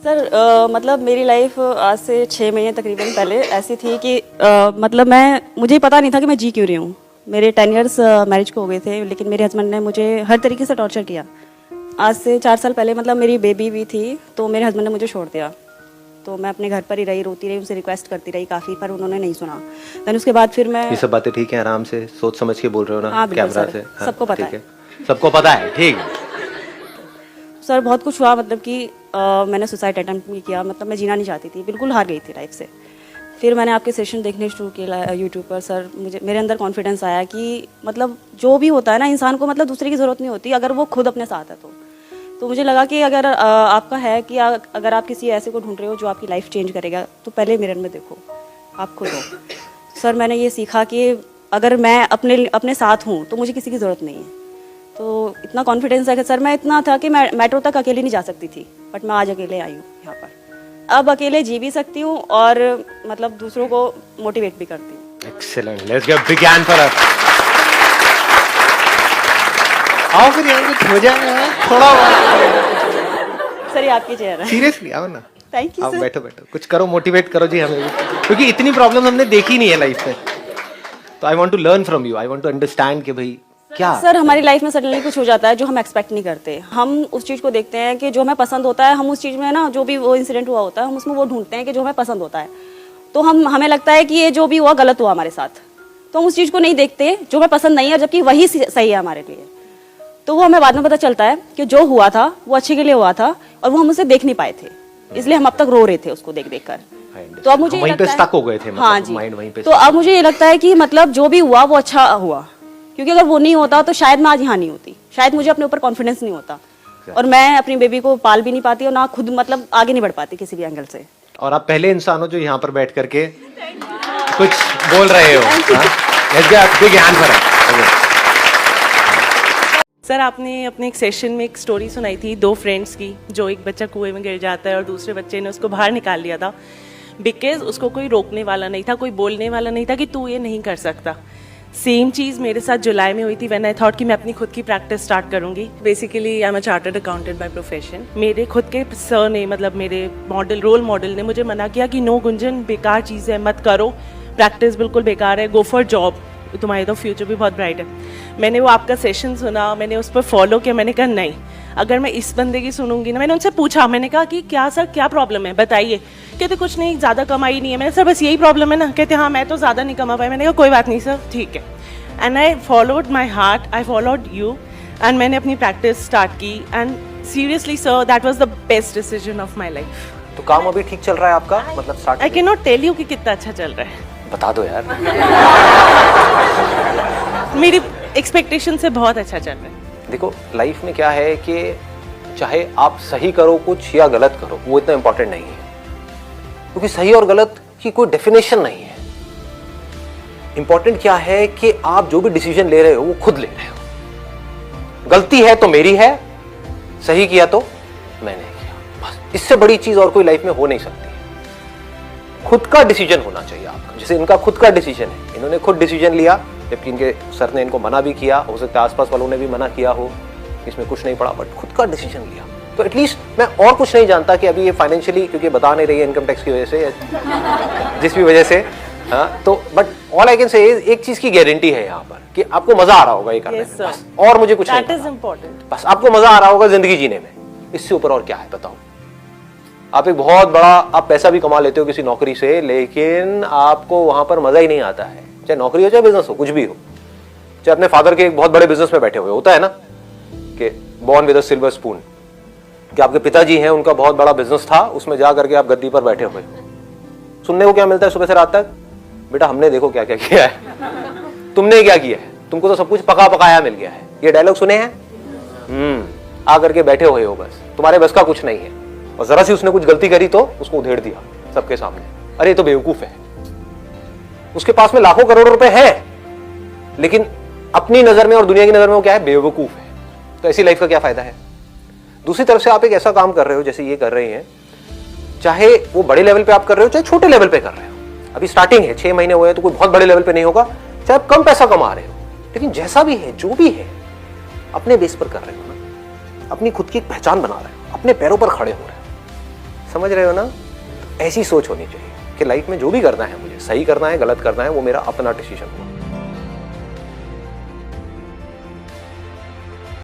Sir मतलब मेरी life आज से 6 महीने तकरीबन पहले ऐसी थी कि मतलब मुझे पता नहीं था कि मैं जी क्यों रही हूँ। मेरे 10 इयर्स मैरिज को हो गए थे, लेकिन मेरे हस्बैंड ने मुझे हर तरीके से टॉर्चर किया। आज से 4 साल पहले मतलब मेरी बेबी भी थी, तो मेरे हस्बैंड ने मुझे छोड़ दिया। तो मैं अपने घर पर ही रही, रोती रही, उनसे रिक्वेस्ट करती रही काफ़ी, पर उन्होंने नहीं सुना। देन उसके बाद फिर मैं ये सब बातें ठीक है, आराम से सोच समझ के बोल रहे हो ना? हाँ, बिल्कुल कैमरा सर, से हाँ, सबको पता ठीक है। सबको पता है, ठीक है। सर बहुत कुछ हुआ, मतलब कि मैंने सुसाइड अटेम्प्ट भी किया। मतलब मैं जीना नहीं चाहती थी, बिल्कुल हार गई थी लाइफ से। फिर मैंने आपके सेशन देखने शुरू किया यूट्यूब पर। सर मेरे अंदर कॉन्फिडेंस आया कि मतलब जो भी होता है ना, इंसान को मतलब दूसरे की ज़रूरत नहीं होती अगर वो खुद अपने साथ है तो मुझे लगा कि अगर आपका है कि अगर आप किसी ऐसे को ढूंढ रहे हो जो आपकी लाइफ चेंज करेगा, तो पहले मिरर में देखो, आप खुद हो। सर मैंने ये सीखा कि अगर मैं अपने साथ हूँ तो मुझे किसी की ज़रूरत नहीं है। तो इतना कॉन्फिडेंस है कि सर मैं इतना था कि मैं मेट्रो तक अकेले नहीं जा सकती थी, बट मैं आज अकेले आई हूँ यहाँ पर। अब अकेले जी भी सकती हूँ और मतलब दूसरों को मोटिवेट भी करती हूँ। Excellent, let's give big hand for her. आओ फिर यहाँ कुछ हो जाएगा थोड़ा बहुत। सर ये आपकी चेयर है। सीरियसली आओ ना, थैंक यू आओ सर। बैठो बैठो, कुछ करो, मोटिवेट करो जी हमें भी, क्योंकि इतनी प्रॉब्लम हमने देखी नहीं है लाइफ में। तो I want to learn from you, I want to understand कि भाई क्या सर हमारी लाइफ में सडनली कुछ हो जाता है जो हम एक्सपेक्ट नहीं करते। हम उस चीज़ को देखते हैं कि जो हमें पसंद होता है, हम उस चीज़ में ना जो भी वो इंसिडेंट हुआ होता है हम उसमें वो ढूंढते हैं कि जो हमें पसंद होता है। तो हमें लगता है कि ये जो भी हुआ गलत हुआ हमारे साथ, तो हम उस चीज़ को नहीं देखते जो हमें पसंद नहीं है, जबकि वही सही है हमारे लिए। तो वो हमें बाद में पता चलता है कि जो हुआ था वो अच्छे के लिए हुआ था और वो हम उसे देख नहीं पाए थे, इसलिए हम अब तक रो रहे थे उसको देख कर। तो अब मुझे वहीं पे स्टक हो गए थे, मतलब हाँ जी, माइंड वहीं पे। तो अब मुझे ये लगता है कि मतलब जो भी हुआ वो अच्छा हुआ, क्योंकि अगर वो नहीं होता तो शायद मैं आज यहाँ नहीं होती, शायद मुझे अपने ऊपर कॉन्फिडेंस नहीं होता और मैं अपनी बेबी को पाल भी नहीं पाती और ना खुद मतलब आगे नहीं बढ़ पाती किसी भी एंगल से। और आप पहले इंसान हो जो यहाँ पर बैठ करके कुछ बोल रहे हो। Let's give big hand for her. Sir आपने अपने एक सेशन में एक स्टोरी सुनाई थी 2 फ्रेंड्स की, जो एक बच्चा कुएं में गिर जाता है और दूसरे बच्चे ने उसको बाहर निकाल लिया था, बिकॉज उसको कोई रोकने वाला नहीं था, कोई बोलने वाला नहीं था कि तू ये नहीं कर सकता। सेम चीज़ मेरे साथ जुलाई में हुई थी, व्हेन आई थॉट कि मैं अपनी खुद की प्रैक्टिस स्टार्ट करूंगी। Basically I am a chartered accountant by profession. मेरे खुद के सर ने, मतलब मेरे रोल मॉडल ने मुझे मना किया कि नो गुंजन, बेकार चीज़ है, मत करो, प्रैक्टिस बिल्कुल बेकार है, गो फॉर जॉब, तुम्हारी तो फ्यूचर भी बहुत ब्राइट है। मैंने वो आपका सेशन सुना, मैंने उस पर फॉलो किया। मैंने कहा नहीं, अगर मैं इस बंदे की सुनूंगी ना, मैंने उनसे पूछा, मैंने कहा कि क्या सर क्या प्रॉब्लम है बताइए। कहते कुछ नहीं, ज़्यादा कमाई नहीं है। मैंने सर बस यही प्रॉब्लम है ना? कहते हाँ मैं तो ज़्यादा नहीं कमा पाई। मैंने कहा कोई बात नहीं सर, ठीक है। And I followed my heart, I followed you, and मैंने अपनी प्रैक्टिस स्टार्ट की। And seriously sir that was the best decision of my life. तो काम अभी ठीक चल रहा है आपका, मतलब start? I can not tell you कि कितना अच्छा चल रहा है। बता दो यार। मेरी एक्सपेक्टेशन से बहुत अच्छा चल रहा है। देखो लाइफ में क्या है कि चाहे आप सही करो कुछ या गलत करो, वो इतना इंपॉर्टेंट नहीं है, क्योंकि सही और गलत की कोई डेफिनेशन नहीं है। इंपॉर्टेंट क्या है कि आप जो भी डिसीजन ले रहे हो वो खुद ले रहे हो। गलती है तो मेरी है, सही किया तो मैंने किया, बस। इससे बड़ी चीज और कोई लाइफ में हो नहीं सकती। खुद का डिसीजन होना चाहिए आपका, जैसे इनका खुद का डिसीजन है, इन्होंने खुद डिसीजन लिया, जबकि इनके सर ने इनको मना भी किया, हो सकता है आसपास वालों ने भी मना किया हो, इसमें कुछ नहीं पड़ा, बट खुद का डिसीजन लिया। तो एटलीस्ट मैं और कुछ नहीं जानता कि अभी ये फाइनेंशियली, क्योंकि बता नहीं रही है इनकम टैक्स की वजह से, जिस भी वजह से, हाँ, तो but all I can say एक चीज की गारंटी है यहाँ पर कि आपको मजा आ रहा होगा ये करने में, बस। और मुझे कुछ दैट नहीं इज इम्पोर्टेंट। बस आपको मजा आ रहा होगा जिंदगी जीने में, इससे ऊपर और क्या है बताओ। आप एक बहुत बड़ा, आप पैसा भी कमा लेते हो किसी नौकरी से, लेकिन आपको वहां पर मजा ही नहीं आता है, चाहे नौकरी हो चाहे बिजनेस हो, कुछ भी हो। चाहे अपने फादर के एक बहुत बड़े बिजनेस में बैठे हुए, होता है ना कि born with a silver spoon, कि आपके पिताजी हैं, उनका बहुत बड़ा बिजनेस था, उसमें जा करके आप गद्दी पर बैठे हुए। सुनने को क्या मिलता है सुबह से रात तक? बेटा हमने देखो क्या क्या किया है, तुमने क्या किया है, तुमको तो सब कुछ पका पकाया मिल गया है। ये डायलॉग सुने हैं? आकर के बैठे हुए हो, बस तुम्हारे बस का कुछ नहीं है, और जरा सी उसने कुछ गलती करी तो उसको उधेड़ दिया सबके सामने, अरे ये तो बेवकूफ है। उसके पास में लाखों करोड़ रुपए है, लेकिन अपनी नजर में और दुनिया की नजर में वो क्या है? बेवकूफ है। तो ऐसी लाइफ का क्या फायदा है? दूसरी तरफ से आप एक ऐसा काम कर रहे हो जैसे ये कर रहे हैं, चाहे वो बड़े लेवल पे आप कर रहे हो चाहे छोटे लेवल पे कर रहे हो, अभी स्टार्टिंग है, 6 महीने हुए हैं, तो कोई बहुत बड़े लेवल पे नहीं होगा, चाहे आप कम पैसा कमा रहे हो, लेकिन जैसा भी है जो भी है अपने बेस पर कर रहे हो ना, अपनी खुद की एक पहचान बना रहे हो, अपने पैरों पर खड़े हो रहे हो। समझ रहे हो ना? ऐसी सोच होनी चाहिए कि लाइफ में जो भी करना है मुझे, सही करना है गलत करना है, वो मेरा अपना डिसीजन हुआ।